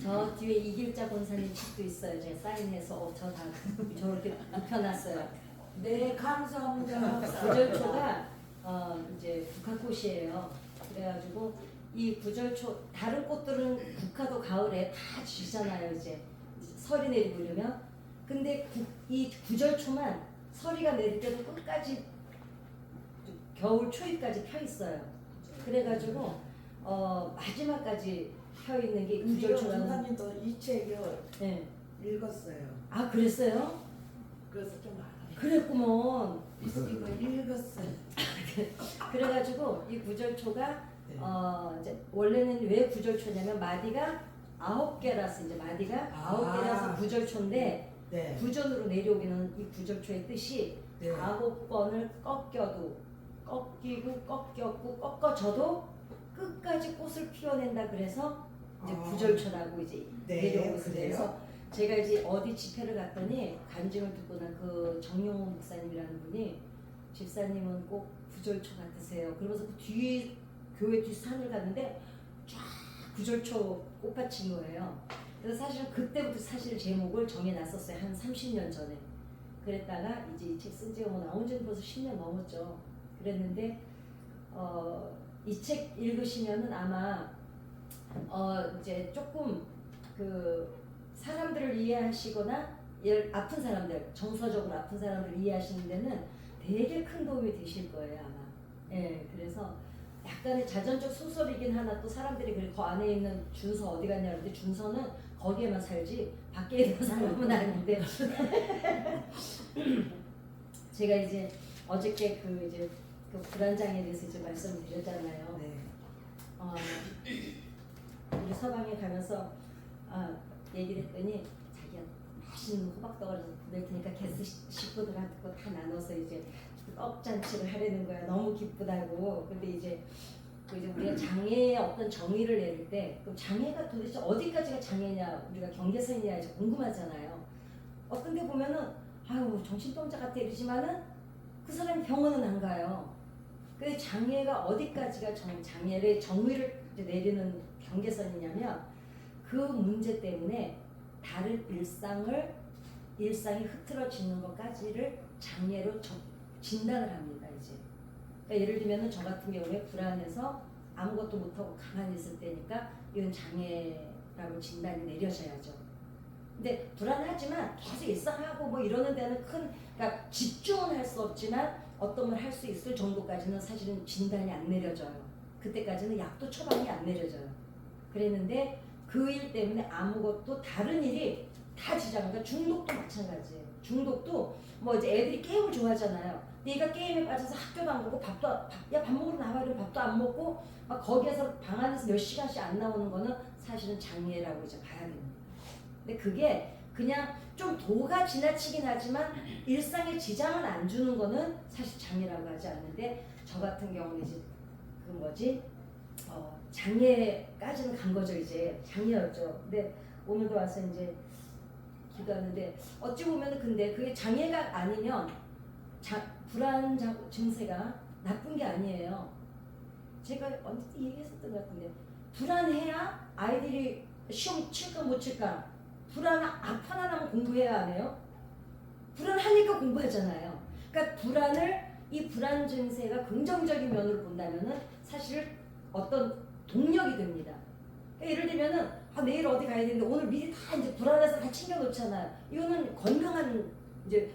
저 뒤에 이길자 권사님 책도 있어요. 제가 사인해서 저 다 저렇게 눕혀놨어요. 네, 감사합니다. 구절초가 이제 국화꽃이에요. 그래가지고 이 구절초 다른 꽃들은 국화도 가을에 다 지잖아요. 이제 설이 내리고 이러면 근데 이 구절초만 서리가 내릴 때도 끝까지 겨울 초입까지 펴 있어요. 그래가지고 마지막까지 펴 있는 게 구절초라는. 권사님도 이 책을 네. 읽었어요. 아 그랬어요? 그래서 좀 알아요. 그랬구먼. 이거 읽었어요. 그래가지고 이 구절초가 네. 이제 원래는 왜 구절초냐면 마디가 9개라서 이제 마디가 9개라서 구절초인데 네. 구전으로 내려오기는 이 구절초의 뜻이 네. 9번을 꺾여도 꺾이고 꺾였고 꺾어져도 끝까지 꽃을 피워낸다 그래서 이제 구절초라고 이제 네, 내려오고 있어요. 그래요? 그래서 제가 이제 어디 집회를 갔더니 간증을 듣고는 그 정용호 목사님이라는 분이 집사님은 꼭 구절초 같으세요. 그러면서 그 뒤 교회 뒷 산을 갔는데 쫙 구절초 꽃밭인 거예요. 그래서 사실은 그때부터 사실 제목을 정해놨었어요. 한 30년 전에. 그랬다가 이제 이 책 쓴 지가 뭐 나온 지는 벌써 10년 넘었죠. 그랬는데 이 책 읽으시면은 아마 이제 조금 그 사람들을 이해하시거나 아픈 사람들, 정서적으로 아픈 사람들을 이해하시는 데는 되게 큰 도움이 되실 거예요 아마. 예, 그래서 약간의 자전적 소설이긴 하나 또 사람들이 그래 그 안에 있는 준서 어디 갔냐 그러는데 준서는 거기에만 살지 밖에 있는 사람은 아닌데 제가 이제 어저께 그 불안장에 대해서 이제 말씀을 드렸잖아요. 네. 우리 서방에 가면서 얘기를 했더니 자기가 맛있는 호박떡을 낼 테니까 게스트 식구들한테 그거 다 나눠서 이제 떡잔치를 하려는 거야. 너무 기쁘다고. 근데 이제 우리가 장애의 어떤 정의를 내릴 때 그럼 장애가 도대체 어디까지가 장애냐 우리가 경계선이냐 이제 궁금하잖아요. 어떤 데 보면은 아유 정신병자 같아 이러지만은 그 사람이 병원은 안 가요. 그 장애가 어디까지가 장애의 정의를 내리는 경계선이냐면 그 문제 때문에 다른 일상이 흐트러지는 것까지를 장애로 진단을 합니다. 이제 그러니까 예를 들면은 저 같은 경우에 불안해서 아무것도 못하고 가만히 있을 때니까 이건 장애라고 진단이 내려져야죠. 근데 불안하지만 계속 일상하고 뭐 이러는 데는 그러니까 집중은 할 수 없지만 어떤 걸 할 수 있을 정도까지는 사실은 진단이 안 내려져요. 그때까지는 약도 처방이 안 내려져요. 그랬는데 그 일 때문에 아무것도 다른 일이 다 지장. 그러니까 중독도 마찬가지예요. 중독도 뭐 이제 애들이 게임을 좋아하잖아요. 근데 얘가 게임에 빠져서 학교도 안 가고 밥 먹으러 나와 이러면 밥도 안 먹고 막 거기에서 방 안에서 몇 시간씩 안 나오는 거는 사실은 장애라고 이제 봐야 됩니다. 근데 그게 그냥 좀 도가 지나치긴 하지만 일상에 지장을 안 주는 거는 사실 장애라고 하지 않는데 저 같은 경우는 이제 그런 거지 장애까지는 간 거죠. 이제 장애였죠. 근데 오늘도 와서 이제 기도하는데 어찌 보면은 근데 그게 장애가 아니면 불안 증세가 나쁜 게 아니에요. 제가 언제 얘기했었던 것 같은데 불안해야 아이들이 시험 칠까 못 칠까 편안하면 공부해야 안 해요? 불안하니까 공부하잖아요. 그러니까 이 불안 증세가 긍정적인 면으로 본다면은 사실 어떤 동력이 됩니다. 그러니까 예를 들면은 내일 어디 가야 되는데 오늘 미리 다 이제 불안해서 다 챙겨놓잖아요. 이거는 건강한 이제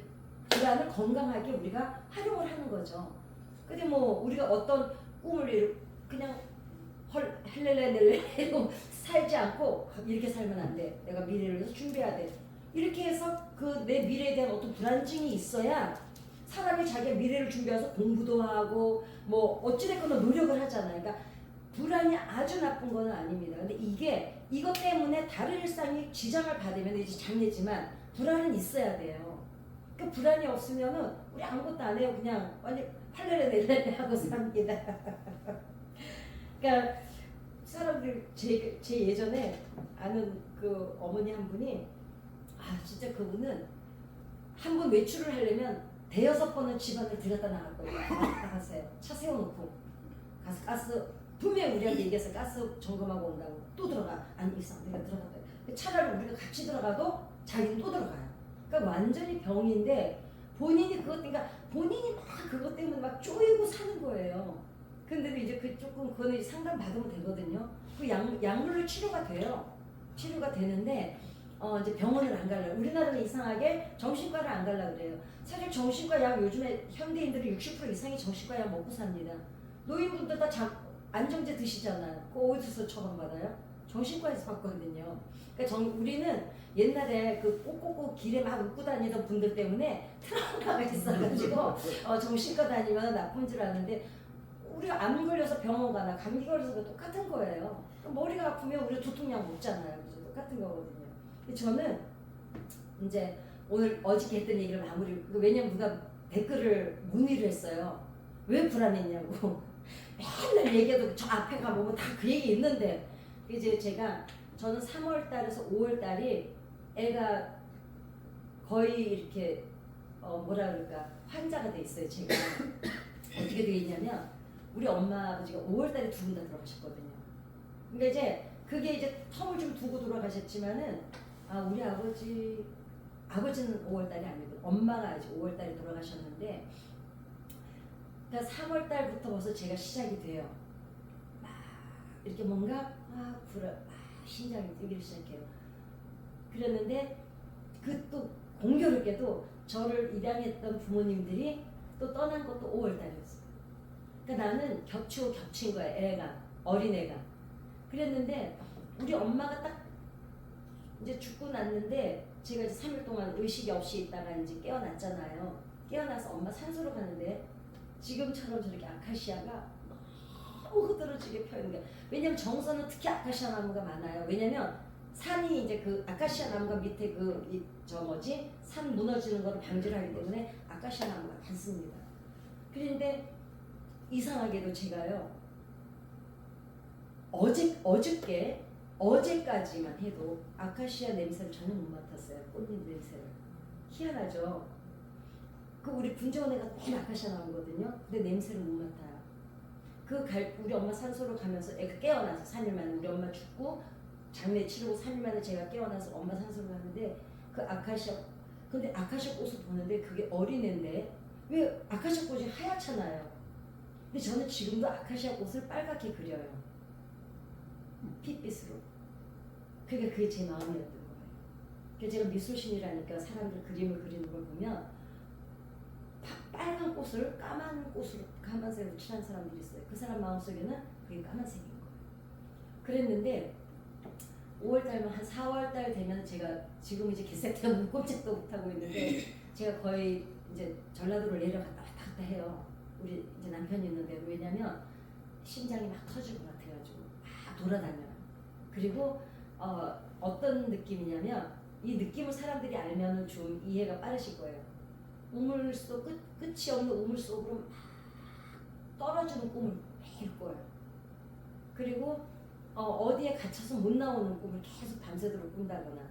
불안을 건강하게 우리가 활용을 하는 거죠. 근데 뭐 우리가 어떤 꿈을 그냥 헬렐레 살지 않고 이렇게 살면 안 돼. 내가 미래를 위해서 준비해야 돼. 이렇게 해서 그 내 미래에 대한 어떤 불안증이 있어야 사람이 자기의 미래를 준비해서 공부도 하고 뭐 어찌됐거나 노력을 하잖아요. 그러니까 불안이 아주 나쁜 건 아닙니다. 근데 이것 때문에 다른 일상이 지장을 받으면 이제 장애지만 불안은 있어야 돼요. 그 불안이 없으면은 우리 아무것도 안 해요. 그냥 완전 팔레레 낼레레 하고 삽니다. 그러니까 사람들 제 예전에 아는 그 어머니 한 분이 진짜 그분은 한 번 외출을 하려면 대여섯 번은 집안을 들였다 나갈 거예요. 나가세요. 차 세워놓고 가서 가스 분명히 우리한테 얘기해서 가스 점검하고 온다고 또 들어가. 아니 이상 내가 들어갔다. 차라리 우리가 같이 들어가도 자기는 또 들어가요. 그러니까 완전히 병인데 본인이 그것 그러니까 본인이 막 그것 때문에 막 쪼이고 사는 거예요. 근데 이제 그 조금 그거는 이제 상담 받으면 되거든요. 그 약물로 치료가 돼요. 치료가 되는데 이제 병원을 안 갈래요. 우리나라는 이상하게 정신과를 안 갈라 그래요. 사실 정신과 약 요즘에 현대인들이 60% 이상이 정신과 약 먹고 삽니다. 노인분들 다 안정제 드시잖아요. 그거 어디서 처방받아요? 정신과에서 받거든요. 그러니까 우리는 옛날에 그 꼭꼭꼭 길에 막 웃고 다니던 분들 때문에 트라우마가 있어가지고 정신과 다니면 나쁜 줄 아는데 우리가 암 걸려서 병원 가나 감기 걸려서 똑같은 거예요. 머리가 아프면 우리가 두통약 먹잖아요. 그래서 똑같은 거거든요. 근데 저는 이제 오늘 어저께 했던 얘기를 마무리. 왜냐면 누가 댓글을 문의를 했어요. 왜 불안했냐고. 맨날 얘기해도 저 앞에 가보면 다 그 얘기 있는데 이제 저는 3월 달에서 5월 달이 애가 거의 이렇게 뭐라 그럴까 환자가 돼 있어요. 제가 어떻게 돼 있냐면 우리 엄마 아버지가 5월 달에 두 분 다 돌아가셨거든요. 근데 이제 그게 이제 텀을 좀 두고 돌아가셨지만은 우리 아버지는 5월 달이 아니고 엄마가 아직 5월 달에 돌아가셨는데 그러니까 3월 달부터 벌써 제가 시작이 돼요. 막 이렇게 뭔가 심장이 뛰기 시작해요. 그랬는데 그 또 공교롭게도 저를 입양했던 부모님들이 또 떠난 것도 5월 달이었어요. 그러니까 나는 겹친 거야. 어린애가. 그랬는데 우리 엄마가 딱 이제 죽고 났는데 제가 이제 3일 동안 의식이 없이 있다가 이제 깨어났잖아요. 깨어나서 엄마 산소로 가는데 지금처럼 저렇게 아카시아가 너무 흐드러지게 펴 있는 거예요. 왜냐면 정선은 특히 아카시아 나무가 많아요. 왜냐면 산이 이제 그 아카시아 나무가 밑에 산 무너지는 거를 방지를 하기 때문에 아카시아 나무가 많습니다. 그런데 이상하게도 제가요 어제까지만 해도 아카시아 냄새를 전혀 못 맡았어요. 꽃잎 냄새를. 희한하죠. 우리 분재원에가 맨 아카시아 나오거든요. 근데 냄새를 못 맡아요. 우리 엄마 산소로 가면서 애가 깨어나서 3일 만에 우리 엄마 죽고 장례 치르고 3일 만에 제가 깨어나서 엄마 산소로 가는데 근데 아카시아 꽃을 보는데 그게 어린애인데 왜 아카시아 꽃이 하얗잖아요. 근데 저는 지금도 아카시아 꽃을 빨갛게 그려요. 핏빛으로. 그게 제 마음이었던 거예요. 그래서 제가 미술신이라니까 사람들 그림을 그리는 걸 보면 빨간 꽃을 까만색으로 칠한 사람들이 있어요. 그 사람 마음속에는 그게 까만색인 거예요. 그랬는데 5월달면 한 4월달 되면 제가 지금 이제 개세 때문에 꼼짝도 못하고 있는데 제가 거의 이제 전라도를 내려갔다 왔다 갔다 해요. 우리 이제 남편이 있는데 왜냐면 심장이 막 터질 것 같아가지고 막 돌아다녀요. 그리고 어떤 느낌이냐면 이 느낌을 사람들이 알면은 좀 이해가 빠르실 거예요. 우물속 끝이 없는 우물 속으로 막 떨어지는 꿈을 매일 꿔요. 그리고 어디에 갇혀서 못 나오는 꿈을 계속 밤새도록 꾼다거나.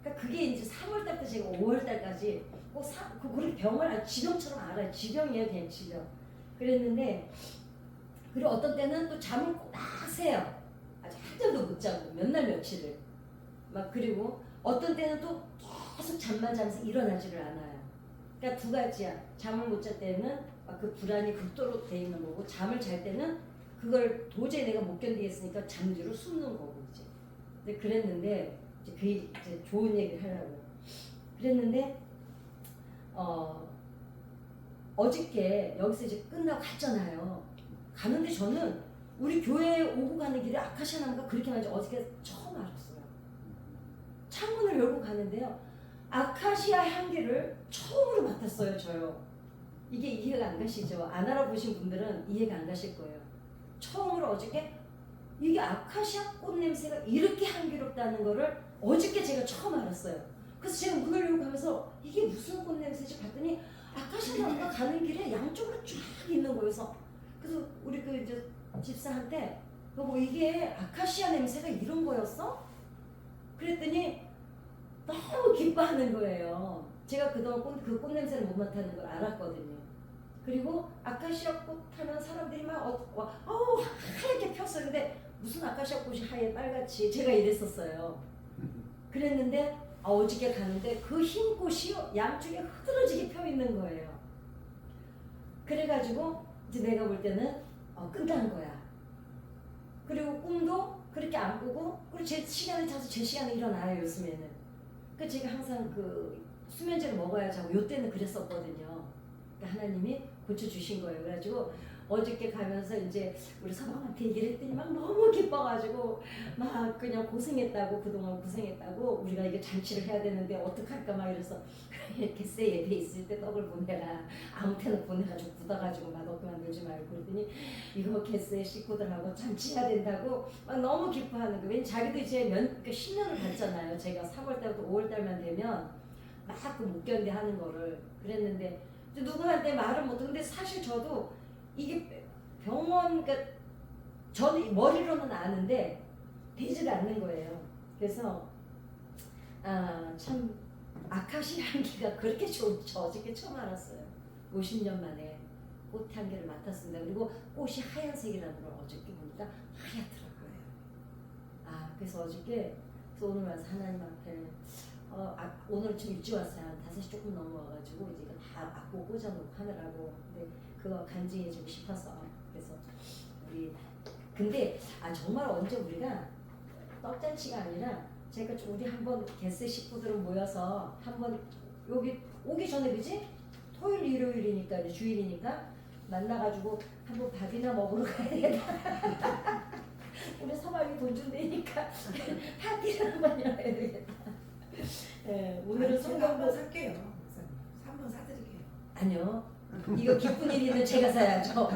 그러니까 그게 이제 3월달부터 제가 5월달까지 그렇게 병을 지병처럼 알아요. 지병이에요, 그냥 지병. 그랬는데 그리고 어떤 때는 또 잠을 막 새요. 아주 한잠도 못 자고 몇 날 며칠을. 그리고 어떤 때는 또 계속 잠만 자면서 일어나지를 않아요. 그러니까 두 가지야. 잠을 못 잘 때는 그 불안이 극도로 돼 있는 거고 잠을 잘 때는 그걸 도저히 내가 못 견디겠으니까 잠뒤로 숨는 거고 이제. 근데 그랬는데 이제 좋은 얘기를 하려고. 그랬는데 어저께 여기서 이제 끝나고 갔잖아요. 가는데 저는 우리 교회에 오고 가는 길에 아카시아 나무가 그렇게 많은지 어저께 처음 알았어요. 창문을 열고 가는데요. 아카시아 향기를 처음으로 맡았어요, 저요. 이게 이해가 안 가시죠? 안 알아보신 분들은 이해가 안 가실 거예요. 처음으로 어저께 이게 아카시아 꽃 냄새가 이렇게 향기롭다는 거를 어저께 제가 처음 알았어요. 그래서 제가 문을 열고 가면서 이게 무슨 꽃 냄새지 봤더니 아카시아 나무가 가는 길에 양쪽으로 쫙 있는 거여서 그래서 우리 이제 집사한테 뭐 이게 아카시아 냄새가 이런 거였어? 그랬더니 너무 기뻐하는 거예요. 제가 그동안 그 꽃 냄새를 못 맡았는 걸 알았거든요. 그리고 아카시아 꽃 하면 사람들이 막 어우 하얗게 폈었는데 무슨 아카시아 꽃이 하얘 빨갛지 제가 이랬었어요. 그랬는데 어저께 가는데 그 흰 꽃이 양쪽에 흐드러지게 펴 있는 거예요. 그래가지고 이제 내가 볼 때는 끝난 거야. 그리고 꿈도 그렇게 안 꾸고 그리고 제 시간에 자서 제 시간에 일어나요 요즘에는. 그 제가 항상 그 수면제를 먹어야지 하고 요때는 그랬었거든요. 그러니까 하나님이 고쳐주신 거예요. 그래가지고 어저께 가면서 이제 우리 서방한테 얘기를 했더니 막 너무 기뻐가지고 막 그냥 고생했다고 그동안 고생했다고 우리가 이게 잔치를 해야 되는데 어떡할까 막 이래서 개세 예배 있을 때 떡을 보내라 아무 때나 보내가지고 굳어가지고 맛없게만 놀지 말고 그랬더니 이거 개세 식구들하고 잔치해야 된다고 막 너무 기뻐하는 거예요. 왜냐면 자기도 이제 그러니까 10년을 갔잖아요. 제가 3월 달부터 5월 달만 되면 막 그 못 견뎌 하는 거를 그랬는데 누구한테 말을 못하고 근데 사실 저도 이게 병원 그러니까 저는 머리로는 아는데 되질 않는 거예요. 그래서 참 아카시 향기가 그렇게 좋은 저 어저께 처음 알았어요. 50년 만에 꽃 향기를 맡았습니다. 그리고 꽃이 하얀색이라는 걸 어저께 보니까 하얗더라고요. 그래서 어저께 그래서 오늘 와서 하나님 앞에 오늘 좀 일찍 왔어요. 한 5시 조금 넘어와가지고 이제 이거 다 악보 꽂아놓고 하느라고. 근데 그거 간증해주고 싶어서 그래서 근데 정말 언제 우리가 떡잔치가 아니라 제가 좀 우리 한번 게스 식구들은 모여서 한번 여기 오기 전에 그지? 토요일 일요일이니까 이제 주일이니까 만나가지고 한번 밥이나 먹으러 가야 되겠다. 우리 서방이 돈 준다니까 파티를 한번 열어야 되겠다. 네, 오늘은 제가 한번 성경도 살게요. 목사님. 한번 사드릴게요. 아니요. 이거 기쁜 일이는 제가 사야죠.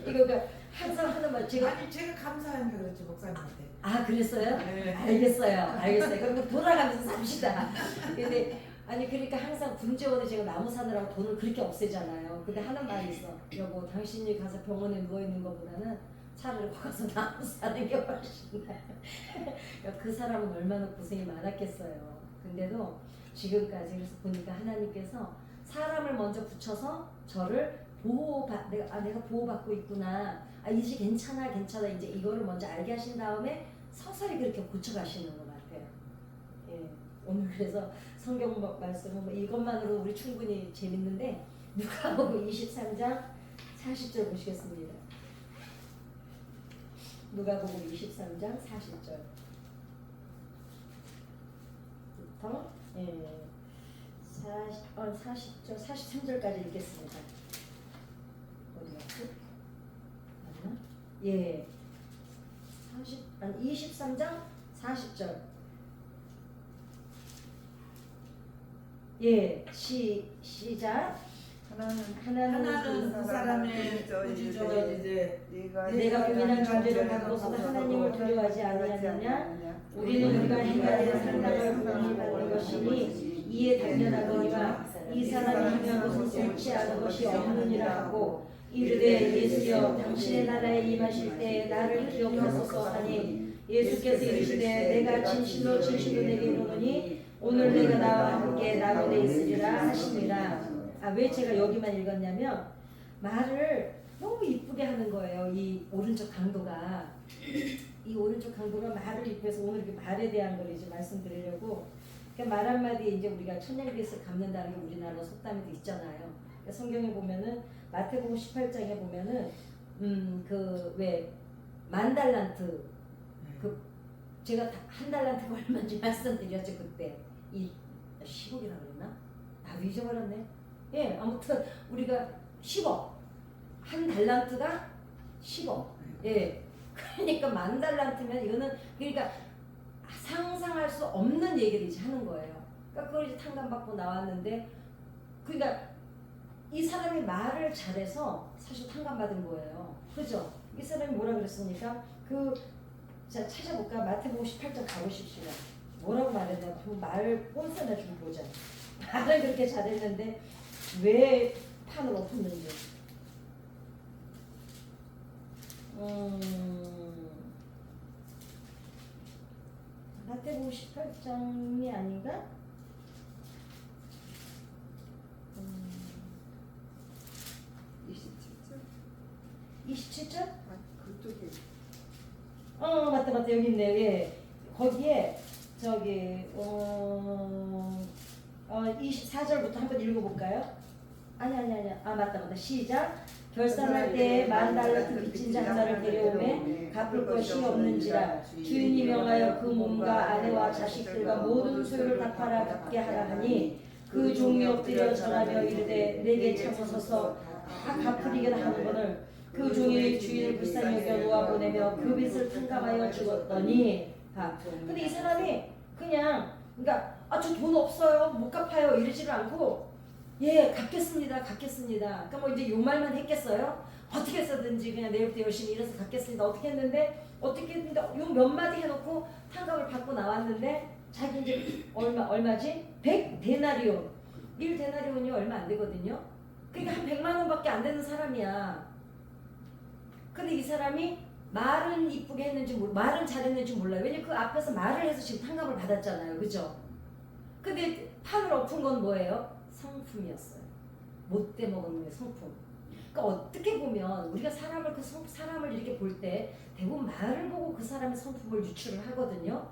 이거 항상 하는 말 제가 아니 제가 감사하니까 그렇지 목사님한테. 그랬어요? 네. 알겠어요. 그럼 돌아가면서 삽시다. 근데 그러니까 항상 군제원에 제가 나무 사느라고 돈을 그렇게 없애잖아요. 근데 하는 말이 있어. 여보, 당신이 가서 병원에 누워 있는 것보다는 차라리 가서 나무 사는 게 훨씬 나아요. 그 사람은 얼마나 고생이 많았겠어요. 근데도 지금까지 그래서 보니까 하나님께서 사람을 먼저 붙여서 저를 내가 보호받고 있구나. 이제 괜찮아. 이제 이거를 먼저 알게 하신 다음에 서서히 그렇게 고쳐가시는 것 같아요. 예, 오늘 그래서 성경 말씀은 이것만으로 우리 충분히 재밌는데 누가복음 23장 40절 보시겠습니다. 누가복음 23장 40절부터 40절 43절까지 읽겠습니다. 어디 갔지? 맞나? 예. 23장 40절. 예. 시작. 하나는 그 사람의 우주적 이제 내가 고민한 존재를 갖고서 하나님을 두려워하지 아니하느냐? 우리는 우리가 행하는 상당을 구원을 받는 것이니 이에 당연하거니와 이 사람이 하면 무슨 옳지 않은 것이 없느니라 하고 이르되 예수여 당신의 나라에 임하실 때 나를 기억하소서 하니 예수께서 이르시되 내가 진실로 내게 이르노니 오늘 내가 나와 함께 나곳에 있으리라 하시니라. 왜 제가 여기만 읽었냐면 말을 너무 이쁘게 하는 거예요. 이 오른쪽 강도가 말을 이쁘해서 오늘 이렇게 말에 대한 걸 이제 말씀드리려고 그러니까 말 한마디에 이제 우리가 천냥빚을 갚는다는 게 우리나라 속담에도 있잖아요. 그러니까 성경에 보면은 마태복음 18장에 보면은 그 왜 만 달란트 제가 한 달란트가 얼마인지 말씀드렸죠 그때 이 10억이라고 그랬나? 나도 잊어버렸네. 예, 아무튼 우리가 10억 한 달란트가 10억. 예, 그러니까 만 달란트면 이거는 그러니까 상상할 수 없는 얘기를 이제 하는 거예요. 그러니까 그걸 이제 탕감받고 나왔는데 그러니까 이 사람이 말을 잘해서 사실 탕감받은 거예요. 그죠? 이 사람이 뭐라 그랬으니까 자 찾아볼까? 마태복음 18장 가보십시오. 뭐라고 말했나? 한번 말 꼼수나 좀 보자. 말을 그렇게 잘했는데 왜 판을 엎었는지. 마태복음 18장이 아닌가? 20 여기 있네. 예. 거기에 저기 24절부터 한번 읽어볼까요? 아니. 아 맞다. 시작. 결산할 때에 10,000달러 빚진 자 하나를 데려오매 갚을 것이 없는지라 주인이 명하여 그 몸과 아내와 자식들과 모든 소유를 다 팔아 갚게 하라 하니 그 종이 엎드려 절하며 이르되 내게 참으소서 다 갚으리게다 하는거늘 그 종이 주인을 불쌍히 여겨 놓아 보내며 그 빚을 탕감하여 죽었더니 근데 이 사람이 그냥 그러니까 저 돈 없어요 못 갚아요 이러지를 않고 예 갚겠습니다. 그러니까 뭐 이제 요 말만 했겠어요? 어떻게 해서든지 그냥 내일부터 열심히 일해서 갚겠습니다. 어떻게 했는데 요 몇 마디 해놓고 탕감을 받고 나왔는데 자기 이제 얼마지? 100데나리온 1데나리온이 얼마 안 되거든요. 그러니까 한 100만 원밖에 안 되는 사람이야. 근데 이 사람이 말은 이쁘게 했는지 말은 잘했는지 몰라요. 왜냐면 그 앞에서 말을 해서 지금 탕감을 받았잖아요. 그죠? 근데 판을 엎은 건 뭐예요? 성품이었어요. 못돼 먹은 놈의 성품. 그러니까 어떻게 보면 우리가 사람을 이렇게 볼 때 대부분 말을 보고 그 사람의 성품을 유추를 하거든요.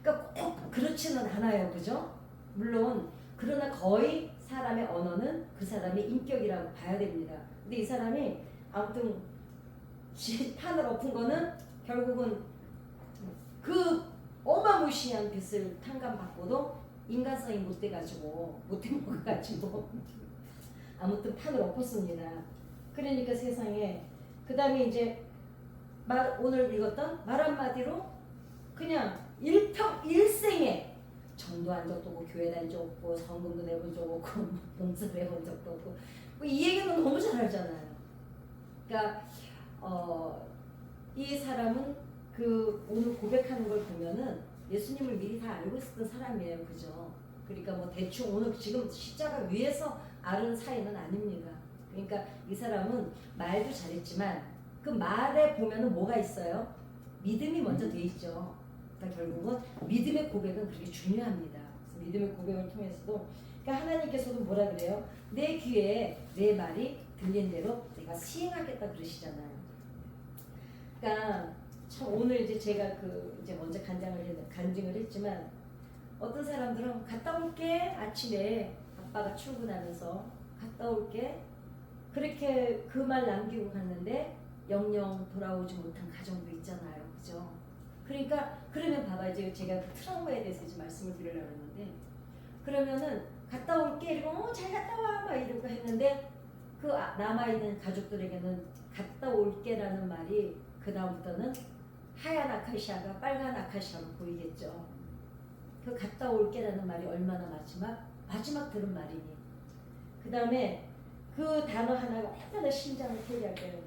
그러니까 꼭 그렇지는 않아요. 그죠? 물론 그러나 거의 사람의 언어는 그 사람의 인격이라고 봐야 됩니다. 근데 이 사람이 아무튼 판을 엎은 거는 결국은 그 어마무시한 빚을 탕감받고도 인간성이 못돼 먹어가지고 아무튼 판을 엎었습니다. 그러니까 세상에 그 다음에 이제 오늘 읽었던 말 한마디로 그냥 일생에 전도한 적도 없고 교회 다닌 적 없고 성금도 내본 적 없고 봉사도 해본 적도 없고 이 얘기는 너무 잘 알잖아요. 그러니까 이 사람은 그 오늘 고백하는 걸 보면은 예수님을 미리 다 알고 있었던 사람이에요. 그죠? 그러니까 뭐 대충 오늘 지금 십자가 위에서 아는 사이는 아닙니다. 그러니까 이 사람은 말도 잘했지만 그 말에 보면은 뭐가 있어요? 믿음이 먼저 돼 있죠. 그러니까 결국은 믿음의 고백은 그렇게 중요합니다. 그래서 믿음의 고백을 통해서도 그러니까 하나님께서도 뭐라 그래요? 내 귀에 내 말이 들린 대로 내가 시행하겠다 그러시잖아요. 그러니까 참 오늘 이제 제가 이제 먼저 간증을 했지만 어떤 사람들은 갔다 올게 아침에 아빠가 출근하면서 갔다 올게 그렇게 그 말 남기고 갔는데 영영 돌아오지 못한 가정도 있잖아요. 그죠? 그러니까 그러면 봐봐 이제 제가 그 트라우마에 대해서 이제 말씀을 드리려고 했는데 그러면은 갔다 올게 이러고 잘 갔다 와 막 이러고 했는데 그 남아있는 가족들에게는 갔다 올게라는 말이 그 다음부터는 하얀 아카시아가 빨간 아카시아로 보이겠죠. 그 갔다 올게라는 말이 얼마나 마지막 들은 말이니. 그 다음에 그 단어 하나가 얼마나 심장을 태리할 거예요.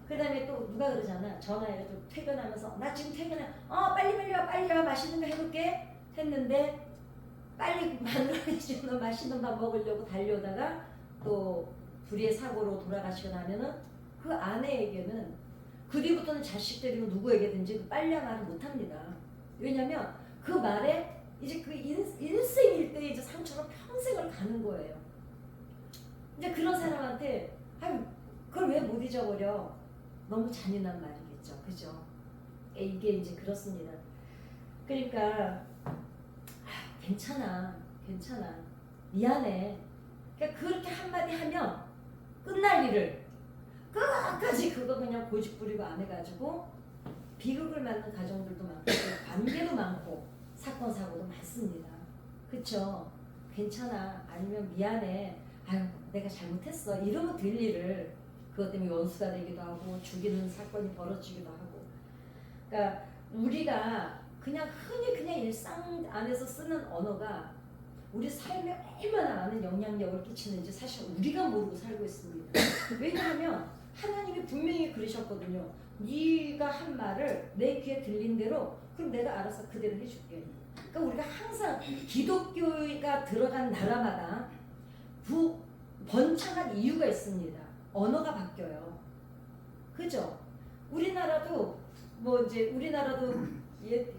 그 다음에 또 누가 그러잖아. 전화해가지고 퇴근하면서 나 지금 퇴근해. 빨리 와 맛있는 거 해놓을게 했는데 빨리 만들어주는 맛있는 밥 먹으려고 달려다가 또 불의의 사고로 돌아가시거나 하면은 그 아내에게는 그 뒤부터는 자식들이고 누구에게든지 빨리 말을 못합니다. 왜냐면 그 말에 이제 그 인생일 때 이제 상처로 평생을 가는 거예요. 이제 그런 사람한테 그걸 왜 못 잊어버려? 너무 잔인한 말이겠죠. 그죠? 이게 이제 그렇습니다. 그러니까 괜찮아 미안해. 그러니까 그렇게 한마디 하면 끝날 일을 끝까지 그거 그냥 고집 부리고 안 해가지고 비극을 맞는 가정들도 많고 관계도 많고 사건 사고도 많습니다. 그쵸? 괜찮아 아니면 미안해 내가 잘못했어 이러면 될 일을 그것 때문에 원수가 되기도 하고 죽이는 사건이 벌어지기도 하고 그러니까 우리가 그냥 흔히 그냥 일상 안에서 쓰는 언어가 우리 삶에 얼마나 많은 영향력을 끼치는지 사실 우리가 모르고 살고 있습니다. 왜냐하면 하나님이 분명히 그러셨거든요. 네가 한 말을 내 귀에 들린 대로 그럼 내가 알아서 그대로 해줄게. 그러니까 우리가 항상 기독교가 들어간 나라마다 번창한 이유가 있습니다. 언어가 바뀌어요. 그죠? 우리나라도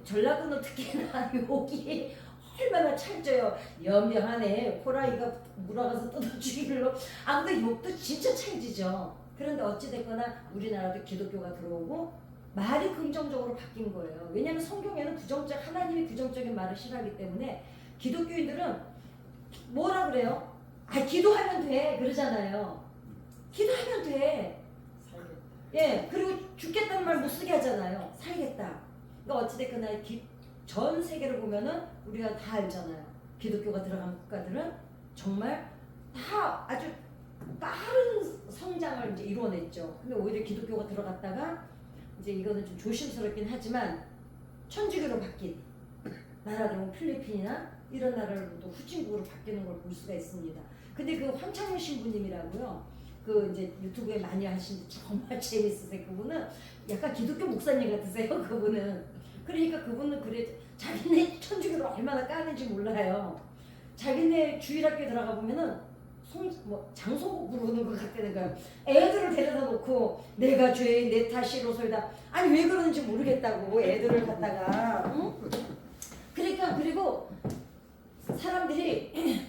전라도는 특히나 욕이 얼마나 찰져요. 연병하네. 호랑이가 물어가서 뜯어 죽이길로. 아무튼 욕도 진짜 찰지죠. 그런데 어찌됐거나 우리나라도 기독교가 들어오고 말이 긍정적으로 바뀐 거예요. 왜냐하면 성경에는 하나님이 부정적인 말을 싫어하기 때문에 기독교인들은 뭐라 그래요? 기도하면 돼 그러잖아요. 기도하면 돼. 살겠다. 예, 그리고 죽겠다는 말 못 쓰게 하잖아요. 살겠다. 그러니까 어찌됐거나 전 세계를 보면은 우리가 다 알잖아요. 기독교가 들어간 국가들은 정말 다 아주 빠른 성장을 이제 이루어냈죠. 근데 오히려 기독교가 들어갔다가 이제 이거는 좀 조심스럽긴 하지만 천주교로 바뀐 나라들은 필리핀이나 이런 나라로도 후진국으로 바뀌는 걸 볼 수가 있습니다. 근데 그 황창현 신부님이라고요. 그 이제 유튜브에 많이 하시는데 정말 재밌으세요. 그분은 약간 기독교 목사님 같으세요. 그분은. 그러니까 그분은 그래 자기네 천주교를 얼마나 까는지 몰라요. 자기네 주일학교에 들어가 보면은 장소곡 부르는 것 같다는 거예요. 애들을 데려다 놓고 내가 죄인 내 탓이로소이다. 아니 왜 그러는지 모르겠다고 애들을 갖다가 응? 그러니까 그리고 사람들이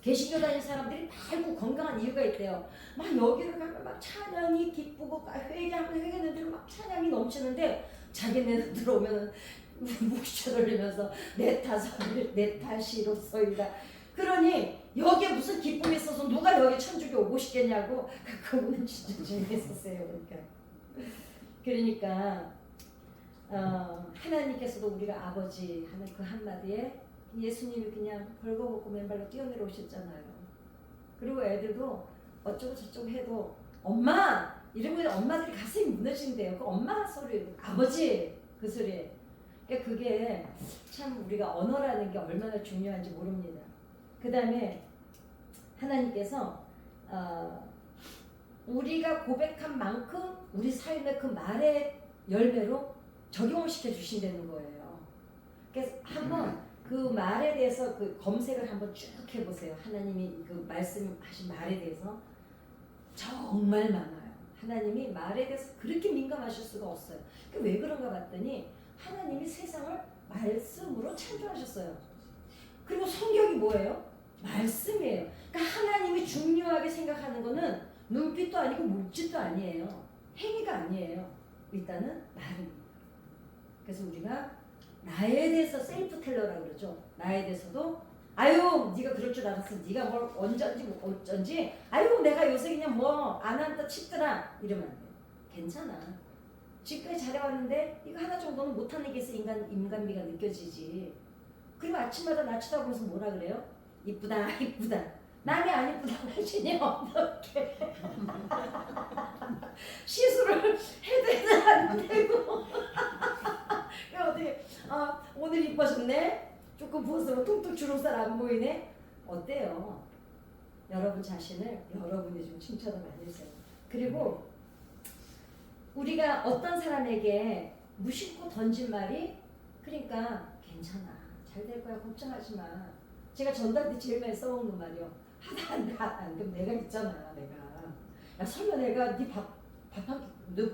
개신교 다니는 사람들이 말고 건강한 이유가 있대요. 막 여기를 가면 막 찬양이 기쁘고 회개하는 막 찬양이 넘치는데 자기네는 들어오면은 묵셔 돌리면서 내 탓이로소이다. 그러니 여기에 무슨 기쁨이 있어서 누가 여기 천주교 오고 싶겠냐고. 그분은 진짜 재밌었어요. 그러니까 하나님께서도 우리가 아버지 하는 그 한마디에 예수님이 그냥 벌거벗고 맨발로 뛰어내려오셨잖아요. 그리고 애들도 어쩌고 저쩌고 해도 엄마 이러면 엄마들이 가슴이 무너진대요. 그 엄마 소리, 아버지 그 소리. 그러니까 그게 참 우리가 언어라는 게 얼마나 중요한지 모릅니다. 그 다음에 하나님께서 우리가 고백한 만큼 우리 삶의 그 말의 열매로 적용을 시켜 주신다는 거예요. 그래서 한번 그 말에 대해서 그 검색을 한번 쭉 해보세요. 하나님이 그 말씀하신 말에 대해서 정말 많아요. 하나님이 말에 대해서 그렇게 민감하실 수가 없어요. 왜 그런가 봤더니 하나님이 세상을 말씀으로 창조하셨어요. 그리고 성경이 뭐예요? 말씀이에요. 그러니까 하나님이 중요하게 생각하는 거는 눈빛도 아니고 물질도 아니에요. 행위가 아니에요. 일단은 말입니다. 그래서 우리가 나에 대해서 셀프 텔러라고 그러죠. 나에 대해서도 아유 네가 그럴 줄 알았어. 네가 뭘 언제인지 어쩐지 아유 내가 요새 그냥 뭐 안 한다 치더라 이러면 안 돼. 괜찮아. 지금까지 잘해왔는데 이거 하나 정도는 못하는 게 있어. 인간미가 느껴지지. 그리고 아침마다 나 쳐다보면서 뭐라 그래요? 이쁘다 이쁘다. 남이 안 이쁘다고 하시니 어떡해. 시술을 해도 안 되고 어떻게 오늘 이뻐졌네? 조금 부었으면 퉁퉁 주름살 안 보이네? 어때요? 여러분 자신을 여러분이 좀 칭찬을 많이 해주세요. 그리고 우리가 어떤 사람에게 무심코 던진 말이 그러니까 괜찮아 잘 될 거야 걱정하지 마. 제가 전달 때 제일 많이 써먹는 말이요. 하다 안 그럼 내가 있잖아 내가. 야 설마 내가 네 너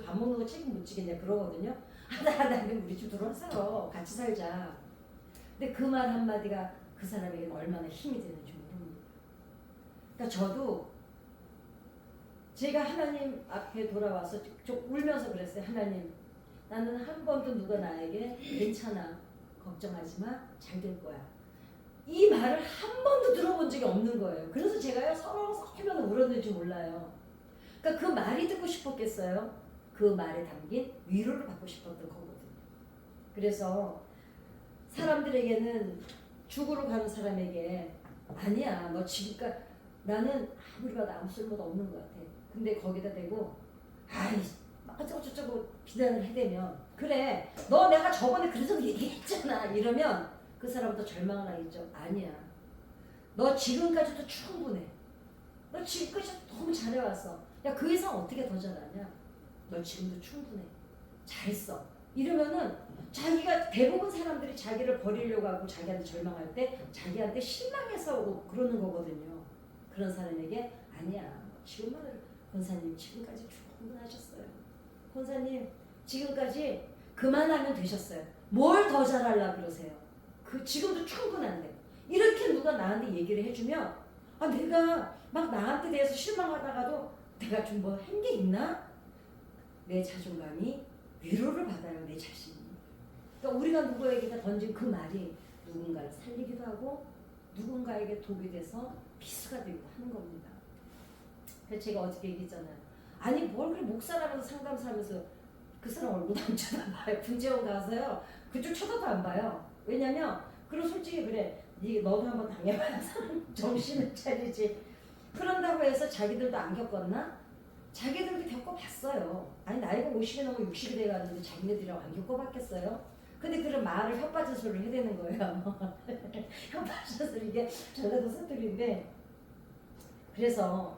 밥 먹는 거 책임 못 지겠냐 그러거든요. 하다 우리 집 들어와 살아 같이 살자. 근데 그 말 한마디가 그 사람에게 얼마나 힘이 되는지 모릅니다. 그러니까 저도 제가 하나님 앞에 돌아와서 좀 울면서 그랬어요. 하나님 나는 한 번도 누가 나에게 괜찮아 걱정하지 마 잘 될 거야 이 말을 한 번도 들어본 적이 없는 거예요. 그래서 제가요 서러워서 얼마나 울었는지 몰라요. 그러니까 그 말이 듣고 싶었겠어요? 그 말에 담긴 위로를 받고 싶었던 거거든요. 그래서 사람들에게는 죽으러 가는 사람에게 아니야 너 지금까지 나는 아무리 봐도 아무 쓸모도 없는 것 같아. 근데 거기다 대고 아이 어쩌고 비난을 해대면 그래 너 내가 저번에 그래서 얘기했잖아 이러면 그 사람도 절망을 하겠죠. 아니야 너 지금까지도 충분해. 너 지금까지 너무 잘해왔어. 야 그 이상 어떻게 더 잘하냐. 너 지금도 충분해. 잘했어. 이러면은 자기가 대부분 사람들이 자기를 버리려고 하고 자기한테 절망할 때 자기한테 실망해서 그러는 거거든요. 그런 사람에게 아니야 지금만으로 권사님 지금까지 충분하셨어요. 권사님 지금까지 그만하면 되셨어요. 뭘 더 잘하려고 그러세요. 그 지금도 충분한데 이렇게 누가 나한테 얘기를 해주면 내가 막 나한테 대해서 실망하다가도 내가 좀 뭐 한 게 있나? 내 자존감이 위로를 받아요, 내 자신이. 그러니까 우리가 누구에게 던진 그 말이 누군가를 살리기도 하고 누군가에게 독이 돼서 비수가 되고 하는 겁니다. 그래서 제가 어저께 얘기했잖아요. 아니 뭘 그래 목사라면서 상담사하면서 그 사람 얼굴도 안 쳐다봐요. 군지원 가서요. 그쪽 쳐다도 안 봐요. 왜냐면 그럼 솔직히 그래. 너도 한번 당해봐야 사람 정신을 차리지. 그런다고 해서 자기들도 안 겪었나? 자기들도 겪어봤어요. 아니 나이가 50이 넘어 60이 돼가는데 자기네들이랑 안 겪어봤겠어요? 근데 그런 말을 혓바지 소리를 해대는 거예요. 혓바지 소리 이게 전라도 사투리인데 그래서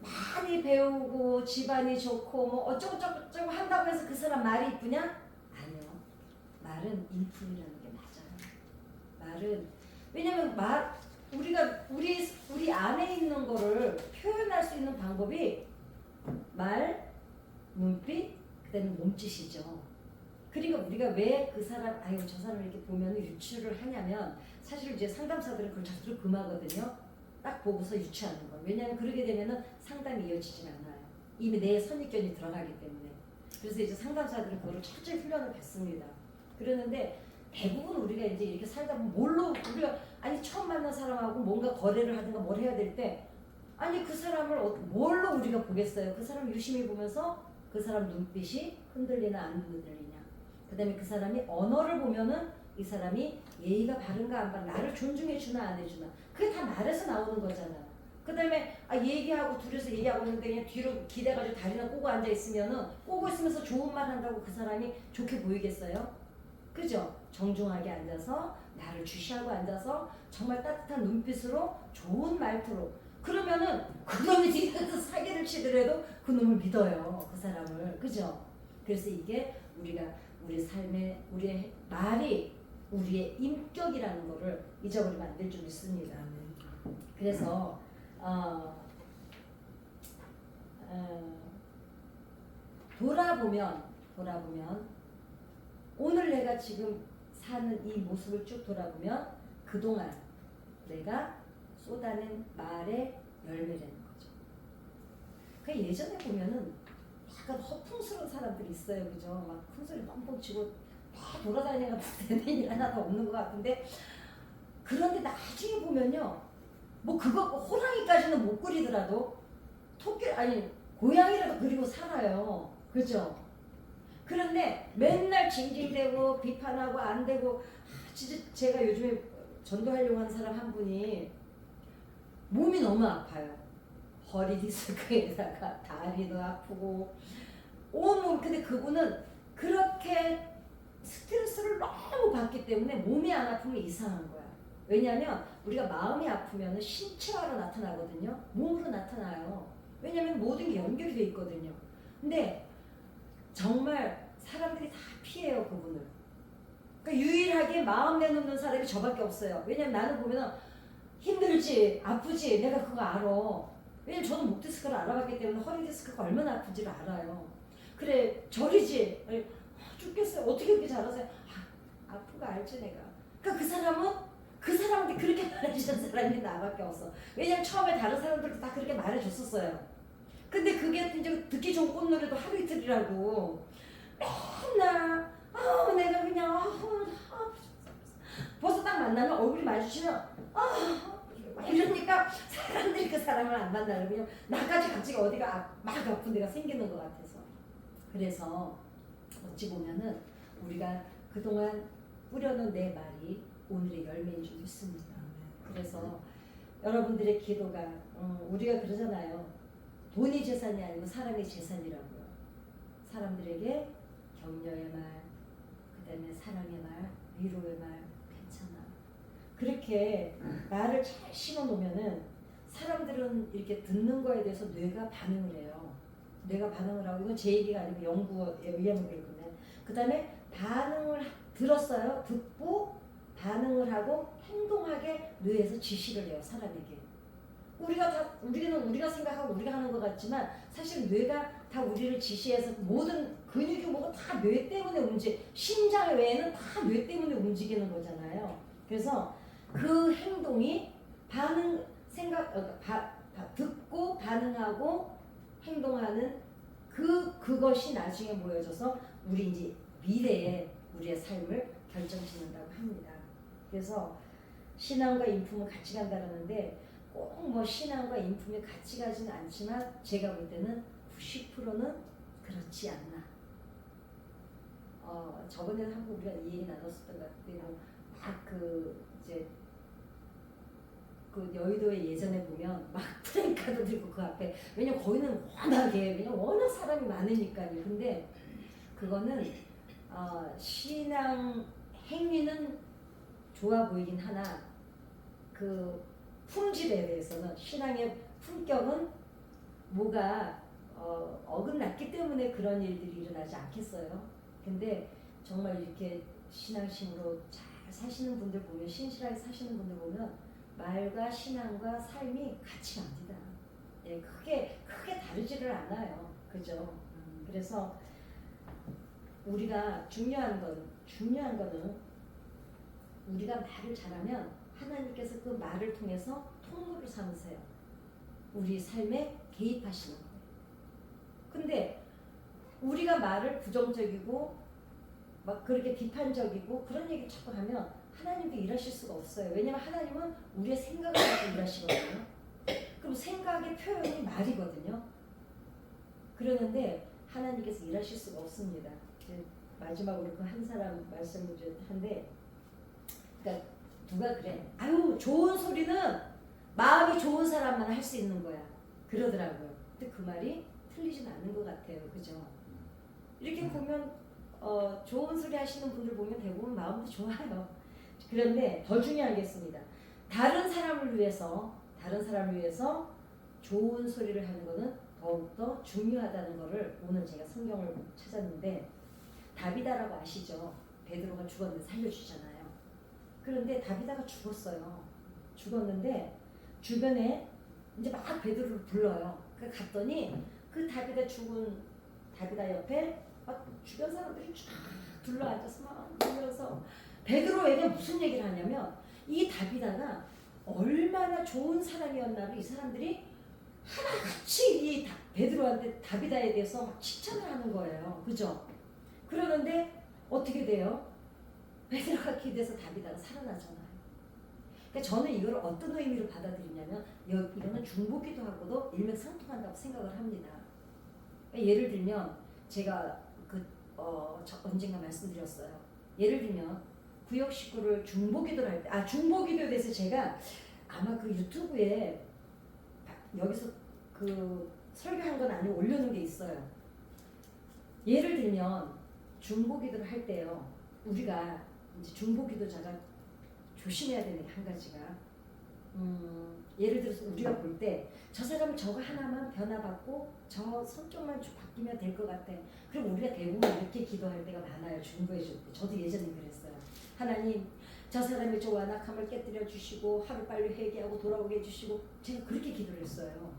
많이 배우고 집안이 좋고 뭐 어쩌고저쩌고 한다고 해서 그 사람 말이 이쁘냐? 아니요. 말은 인품이라는 게 맞아요. 말은 왜냐면 우리 안에 있는 거를 표현할 수 있는 방법이 말, 눈빛, 그다음에 몸짓이죠. 그러니까 우리가 왜 그 사람, 아유 저 사람 이렇게 보면 유추를 하냐면 사실 이제 상담사들은 그걸 자꾸 금하거든요. 딱 보고서 유추하는 거. 왜냐하면 그러게 되면은 상담이 이어지질 않아요. 이미 내 선입견이 들어가기 때문에. 그래서 이제 상담사들은 그거를 철저히 훈련을 받습니다. 그러는데 대부분 우리가 이제 이렇게 살다 보면 뭘로 우리가 아니 처음 만난 사람하고 뭔가 거래를 하든가 뭘 해야 될 때 아니 그 사람을 뭘로 우리가 보겠어요? 그 사람을 유심히 보면서 그 사람 눈빛이 흔들리나 안 흔들리냐. 그 다음에 그 사람이 언어를 보면은 이 사람이 예의가 바른가 안 바른가 나를 존중해 주나 안 해주나 그게 다 말에서 나오는 거잖아. 그 다음에 얘기하고 둘이서 얘기하고 있는데 그냥 뒤로 기대가지고 다리나 꼬고 앉아있으면은 꼬고 있으면서 좋은 말 한다고 그 사람이 좋게 보이겠어요? 그죠? 정중하게 앉아서 나를 주시하고 앉아서 정말 따뜻한 눈빛으로 좋은 말투로 그러면은 그놈이 뒤에서 사기를 치더라도 그놈을 믿어요. 그 사람을. 그죠? 그래서 이게 우리 삶의 우리의 말이 우리의 인격이라는 거를 잊어버리면 안 될 줄 믿습니다. 그래서 돌아보면 오늘 내가 지금 사는 이 모습을 쭉 돌아보면 그동안 내가 쏟아낸 말의 열매라는 거죠. 그 예전에 보면은 약간 허풍스러운 사람들이 있어요, 그죠? 막 큰 소리 뻥뻥 치고 다 돌아다니는 것 같은데 일 하나도 없는 것 같은데 그런데 나중에 보면요, 뭐 그거 호랑이까지는 못 그리더라도 토끼 아니 고양이라도 그리고 살아요, 그죠? 그런데 맨날 징징대고 비판하고 안 되고 진짜 제가 요즘에 전도하려고 하는 사람 한 분이 몸이 너무 아파요. 허리 디스크에다가 다리도 아프고 온몸 근데 그분은 그렇게 스트레스를 너무 받기 때문에 몸이 안 아프면 이상한 거야. 왜냐하면 우리가 마음이 아프면 신체화로 나타나거든요. 몸으로 나타나요. 왜냐하면 모든 게 연결이 돼 있거든요. 근데 정말 사람들이 다 피해요, 그분을. 그러니까 유일하게 마음 내놓는 사람이 저밖에 없어요. 왜냐면 나는 보면 힘들지, 아프지, 내가 그거 알아. 왜냐면 저는 목 디스크를 알아봤기 때문에 허리 디스크가 얼마나 아픈지를 알아요. 그래, 저리지. 죽겠어요. 어떻게 그렇게 잘하세요? 아픈 거 알지 내가. 그러니까 그 사람한테 그렇게 말해주는 사람이 나밖에 없어. 왜냐면 처음에 다른 사람들도 다 그렇게 말해줬었어요. 근데 그게 이제 듣기 좋은 꽃노래도 하루 이틀이라고 맨날 내가 그냥 벌써 딱 만나면 얼굴이 마주치면 이러니까 사람들이 그 사람을 안 만나요. 그냥 나까지 갑자기 어디가 막 아픈 데가 생기는 것 같아서. 그래서 어찌 보면은 우리가 그동안 뿌려놓은 내 말이 오늘의 열매인 줄 믿습니다. 그래서 여러분들의 기도가 우리가 그러잖아요. 돈이 재산이 아니고 사람이 재산이라고요. 사람들에게 격려의 말, 그 다음에 사랑의 말, 위로의 말, 괜찮아. 그렇게 말을 잘 심어놓으면은 사람들은 이렇게 듣는 거에 대해서 뇌가 반응을 해요. 뇌가 반응을 하고, 이건 제 얘기가 아니고 연구에 의하면 그렇거든요. 그 다음에 반응을 들었어요. 듣고 반응을 하고 행동하게 뇌에서 지시를 해요, 사람에게. 우리가 생각하고 우리가 하는 것 같지만 사실 뇌가 다 우리를 지시해서 모든 근육이 뭐고 다 뇌 때문에 심장 외에는 다 뇌 때문에 움직이는 거잖아요. 그래서 그 행동이 듣고 반응하고 행동하는 그것이 나중에 모여져서 우리 이제 미래에 우리의 삶을 결정짓는다고 합니다. 그래서 신앙과 인품은 같이 간다는데 꼭 뭐 신앙과 인품이 같이 가지는 않지만 제가 볼 때는 90%는 그렇지 않나. 저번에도 한번 우리가 이 얘기 나눴었던 것 같아요. 막 이제 그 여의도에 예전에 보면 막 프랭카드 들고 그 앞에 왜냐면 거기는 워낙 사람이 많으니까요. 근데 그거는 신앙 행위는 좋아 보이긴 하나 그 품질에 대해서는 신앙의 품격은 뭐가 어긋났기 때문에 그런 일들이 일어나지 않겠어요. 근데 정말 이렇게 신앙심으로 잘 사시는 분들 보면 신실하게 사시는 분들 보면 말과 신앙과 삶이 같이 갑니다. 예, 크게 다르지를 않아요. 그죠? 그래서 우리가 중요한 거는 우리가 말을 잘하면 하나님께서 그 말을 통해서 통로를 삼으세요. 우리 삶에 개입하시는 거예요. 근데 우리가 말을 부정적이고 막 그렇게 비판적이고 그런 얘기 자꾸 하면 하나님도 일하실 수가 없어요. 왜냐면 하나님은 우리의 생각을 가지고 일하시거든요. 그럼 생각의 표현이 말이거든요. 그러는데 하나님께서 일하실 수가 없습니다. 마지막으로 그 한 사람 말씀을 한데, 그러니까 누가 그래, 아유 좋은 소리는 마음이 좋은 사람만 할 수 있는 거야 그러더라고요. 근데 그 말이 틀리진 않은 것 같아요. 그죠? 이렇게 보면 좋은 소리 하시는 분들 보면 대부분 마음도 좋아요. 그런데 더 중요한 게 있습니다. 다른 사람을 위해서 좋은 소리를 하는 것은 더욱더 중요하다는 것을 오늘 제가 성경을 찾았는데, 다비다라고 아시죠? 베드로가 죽었는데 살려주잖아요. 그런데 다비다가 죽었는데 주변에 이제 막 베드로를 불러요. 그 갔더니 그 죽은 다비다 옆에 막 주변 사람들이 쫙 둘러앉아서 막 울면서 베드로에게 무슨 얘기를 하냐면, 이 다비다가 얼마나 좋은 사람이었나를 이 사람들이 하나같이 이 베드로한테 다비다에 대해서 막 칭찬을 하는 거예요. 그죠? 그러는데 어떻게 돼요? 베드로가 기대서 다비다가 살아나잖아요. 그러니까 저는 이걸 어떤 의미로 받아들이냐면 이거는 중보기도하고도 일맥상통한다고 생각을 합니다. 그러니까 예를 들면 제가 언젠가 말씀드렸어요. 예를 들면 구역 식구를 중보기도를 할 때, 중보기도에 대해서 제가 아마 그 유튜브에 여기서 그 설교한 건 아니고 올려놓은 게 있어요. 예를 들면 중보기도를 할 때요, 우리가 이제 중보기도자가 조심해야 되는 게 한 가지가, 예를 들어서 우리가 볼 때 저 사람 저거 하나만 변화받고 저 성격만 바뀌면 될 것 같아. 그럼 우리가 대부분 이렇게 기도할 때가 많아요. 중보해 줄 때. 저도 예전에 그랬어요. 하나님, 저 사람의 저 완악함을 깨뜨려 주시고 하루빨리 회개하고 돌아오게 해주시고, 제가 그렇게 기도를 했어요.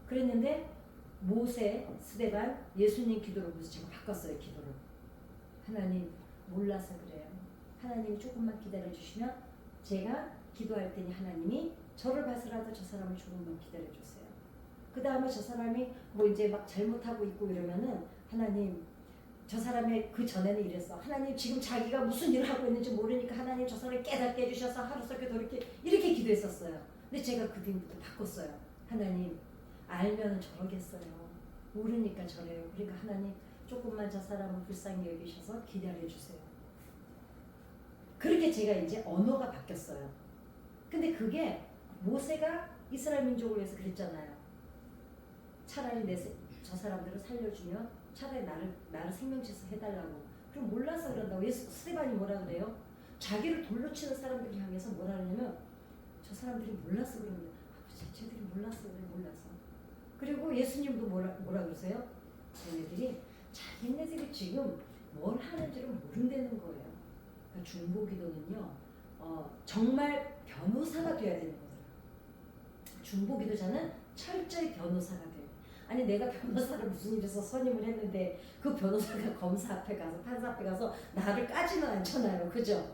그랬는데 모세, 스데반, 예수님 기도를 보면서 제가 바꿨어요. 기도를. 하나님, 몰라서 그래요. 하나님이 조금만 기다려 주시면 제가 기도할 때니 하나님이 저를 봐서라도 저 사람을 조금만 기다려 주세요. 그 다음에 저 사람이 뭐 이제 막 잘못하고 있고 이러면은 하나님, 저 사람의 그 전에는 이랬어. 하나님, 지금 자기가 무슨 일을 하고 있는지 모르니까 하나님 저 사람을 깨닫게 해주셔서 하루속에 이렇게 기도했었어요. 근데 제가 그 뒤부터 바꿨어요. 하나님, 알면은 저러겠어요. 모르니까 저래요. 그러니까 하나님, 조금만 저 사람을 불쌍히 여기셔서 기다려 주세요. 그렇게 제가 이제 언어가 바뀌었어요. 근데 그게 모세가 이스라엘 민족을 위해서 그랬잖아요. 차라리 저 사람들을 살려주면 차라리 나를 생명체서 해달라고. 그럼 몰라서 그런다고. 스데반이 뭐라 그래요? 자기를 돌로 치는 사람들을 향해서 뭐라 그러냐면, 저 사람들이 몰라서 그런데, 쟤들이 몰라서 그래, 몰라서. 그리고 예수님도 뭐라 그러세요? 쟤네들이 자기네들이 지금 뭘 하는지를 모른다는 거예요. 그러니까 중보기도는요, 정말 변호사가 돼야 되는 거예요. 중보기도자는 철저히 변호사가 돼요. 아니, 내가 변호사를 무슨 일에서 선임을 했는데 그 변호사가 검사 앞에 가서 판사 앞에 가서 나를 까지는 않잖아요. 그죠?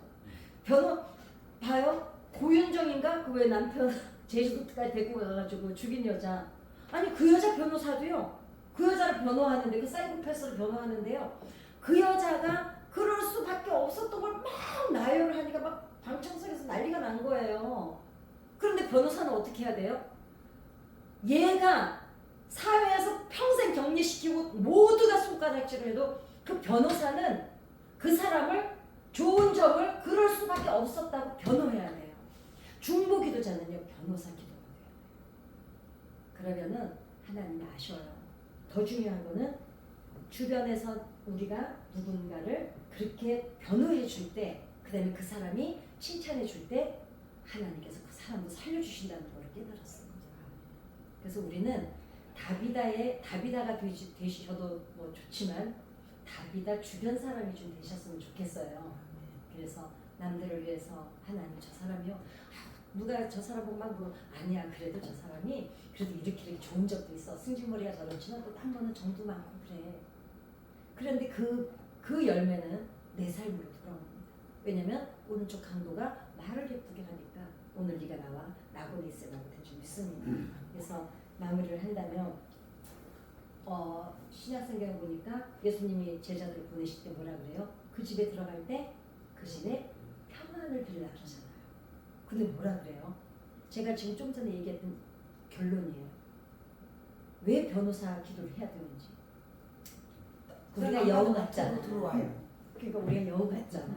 봐요? 고윤정인가? 그 왜 남편 제주도까지 데리고 가가지고 죽인 여자. 아니, 그 여자 변호사도요, 그 여자를 변호하는데, 그 사이코패스를 변호하는데요, 그 여자가 그럴 수밖에 없었던 걸 막 나열을 하니까 막 방청석에서 난리가 난 거예요. 그런데 변호사는 어떻게 해야 돼요? 얘가 사회에서 평생 격리시키고 모두가 손가락질을 해도 그 변호사는 그 사람을 좋은 점을 그럴 수밖에 없었다고 변호해야 돼요. 중보 기도자는요 변호사 기도가 돼요. 그러면은 하나님이 아셔요. 더 중요한 거는 주변에서 우리가 누군가를 그렇게 변호해 줄 때, 그 다음에 그 사람이 칭찬해 줄 때 하나님께서 그 사람도 살려주신다는 걸 깨달았습니다. 그래서 우리는 다비다가 되시셔도 뭐 좋지만 다비다 주변 사람이 좀 되셨으면 좋겠어요. 그래서 남들을 위해서 하나님 저 사람이요. 누가 저 사람 보면 막 아니야 그래도 저 사람이 그래도 이렇게 좋은 적도 있어. 승질머리가 저렇지만 또 한 번은 정도 많고 그래. 그런데 그 열매는 내 삶으로 돌아옵니다. 왜냐면 오른쪽 강도가 말을 예쁘게 하니까 오늘 네가 나와 낙원에 있으라고 대충 믿습니다. 그래서 마무리를 한다면 신약성경을 보니까 예수님이 제자들을 보내실 때 뭐라 그래요? 그 집에 들어갈 때 그 집에 평안을 빌라 그러잖아요. 근데 뭐라 그래요? 제가 지금 좀 전에 얘기했던 결론이에요. 왜 변호사 기도를 해야 되는지. 우리가 여우 같잖아. 들어와요. 그러니까 우리가 여우 같잖아.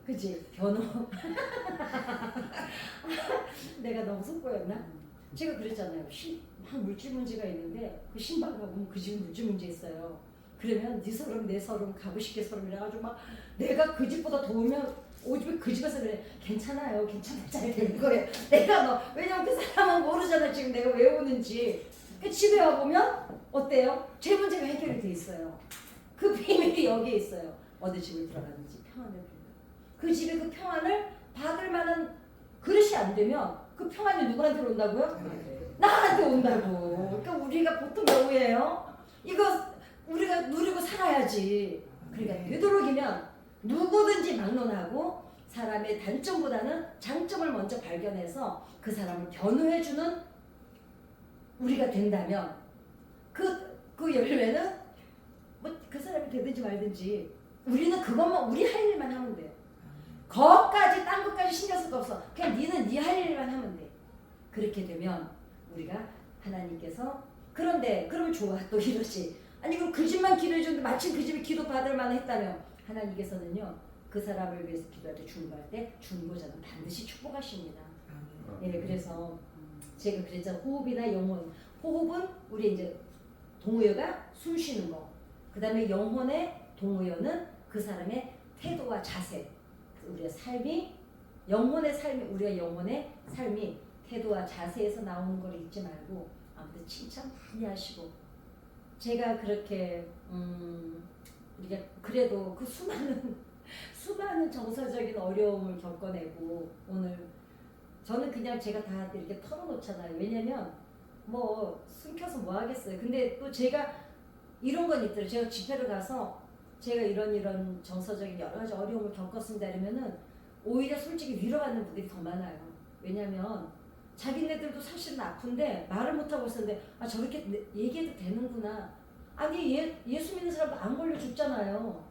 그치? 변호. 내가 너무 속보였나? 제가 그랬잖아요. 막 물질 문제가 있는데 그 신방 가보면 그 집에 물질 문제 있어요. 그러면 네 서름 내 서름 가부식의 서름이라 가지고 막 내가 그 집보다 더우면 오집에 그 집에서 그래 괜찮아요 잘 되는 거예요. 내가 왜냐면 그 사람은 모르잖아 지금 내가 왜 오는지. 그 집에 와보면 어때요? 제 문제가 해결이 돼 있어요. 그 비밀이 여기에 있어요. 어느 집을 들어가는지 평안을 빌다. 그 집에 그 평안을 받을 만한 그릇이 안 되면 그 평안이 누구한테 온다고요? 나한테 온다고. 그러니까 우리가 보통 여우예요. 이거 우리가 누리고 살아야지. 그러니까 되도록이면 누구든지 막론하고 사람의 단점보다는 장점을 먼저 발견해서 그 사람을 변호해주는 우리가 된다면 그 열매는 뭐 그 사람이 되든지 말든지 우리는 그것만 우리 할 일만 하면 돼요. 거기까지 딴 것까지 신경 쓸 거 없어. 그냥 니는 니 할 일만 하면 돼. 그렇게 되면 우리가 하나님께서 그런데 그러면 좋아 또 이러지. 아니 그럼 그 집만 기도해 주는데 마침 그 집이 기도 받을 만했다면 하나님께서는요 그 사람을 위해서 기도할 때 중보할 때 중보자는 반드시 축복하십니다. 예, 그래서 제가 그랬잖아 호흡이나 영혼. 호흡은 우리 이제 동의어가 숨 쉬는 거. 그 다음에 영혼의 동의어는 그 사람의 태도와 자세. 우리의 삶이 영혼의 삶이 우리의 영혼의 삶이 태도와 자세에서 나오는 걸 잊지 말고 아무튼 칭찬 많이 하시고 제가 그렇게 우리가 그래도 그 수많은 정서적인 어려움을 겪어내고 오늘 저는 그냥 제가 다 이렇게 털어놓잖아요. 왜냐면 뭐 숨겨서 뭐 하겠어요. 근데 또 제가 이런 건 있더라고요. 제가 집회를 가서 제가 이런 정서적인 여러 가지 어려움을 겪었습니다 이러면은 오히려 솔직히 위로받는 분들이 더 많아요. 왜냐면 자기네들도 사실은 아픈데 말을 못하고 있었는데 아 저렇게 얘기해도 되는구나. 아니 예수 믿는 사람도 안 걸려 죽잖아요.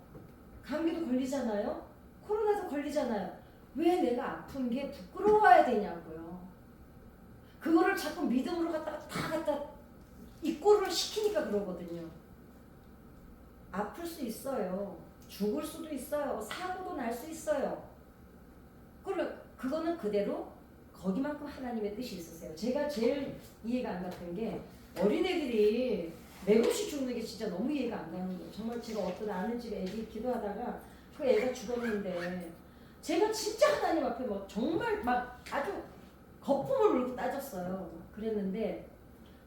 감기도 걸리잖아요. 코로나도 걸리잖아요. 왜 내가 아픈 게 부끄러워야 되냐고요. 그거를 자꾸 믿음으로 갖다 입고를 시키니까 그러거든요. 아플 수 있어요. 죽을 수도 있어요. 사고도 날 수 있어요. 그거는 그대로 거기만큼 하나님의 뜻이 있으세요. 제가 제일 이해가 안 갔던 게 어린애들이 맥없이 죽는 게 진짜 너무 이해가 안 가는 거예요. 정말 제가 어떤 아는 집 애기 기도하다가 그 애가 죽었는데 제가 진짜 하나님 앞에 막 정말 막 아주 거품을 물고 따졌어요. 그랬는데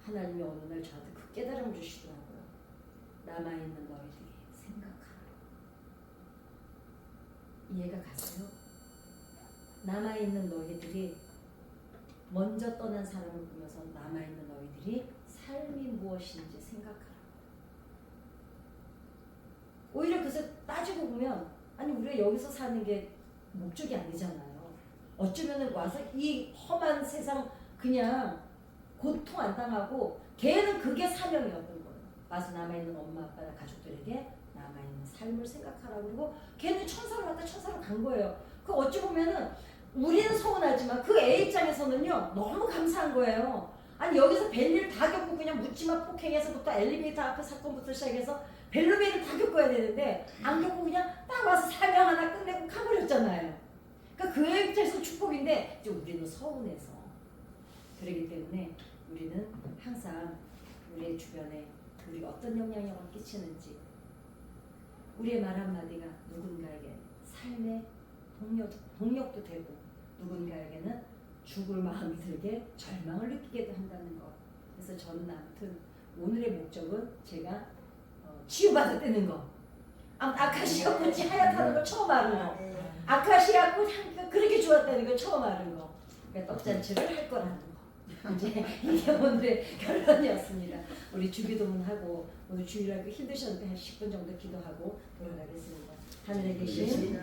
하나님이 어느 날 저한테 그 깨달음을 주시더라고요. 남아있는 너희들이 생각하라. 이해가 갔어요? 남아있는 너희들이 먼저 떠난 사람을 보면서 남아있는 너희들이 삶이 무엇인지 생각하라. 오히려 그래서 따지고 보면 아니 우리가 여기서 사는 게 목적이 아니잖아요. 어쩌면 와서 이 험한 세상 그냥 고통 안 당하고 걔는 그게 사명이었던 거예요. 와서 남아있는 엄마 아빠나 가족들에게 남아있는 삶을 생각하라. 그리고 걔는 천사로 왔다 천사로 간 거예요. 그 어찌 보면은 우리는 서운하지만 그 애 입장에서는요 너무 감사한 거예요. 아니 여기서 벨리를 다 겪고 그냥 묻지마 폭행에서부터 엘리베이터 앞에 사건부터 시작해서 벨로베이를 다 겪어야 되는데 안 겪고 그냥 딱 와서 사명 하나 끝내고 가버렸잖아요. 그러니까 그 애 입장에서 축복인데 이제 우리는 서운해서 그러기 때문에 우리는 항상 우리의 주변에 우리가 어떤 영향력을 끼치는지 우리의 말 한마디가 누군가에게 삶의 동력도 되고 누군가에게는 죽을 마음이 들게 절망을 느끼게 한다는 것. 그래서 저는 아무튼 오늘의 목적은 제가 치유받았다는 거. 아카시아 꽃이 하얗다는 걸 처음 아는 거. 아카시아 꽃 향기가 그렇게 좋았다는 걸 처음 아는 거. 그러니까 떡잔치를 할 거라는 거. 이제 이게 오늘의 결론이었습니다. 우리 주기도문하고 오늘 주일하고 힘드셨는데 한 10분 정도 기도하고 돌아가겠습니다. 하늘에 계신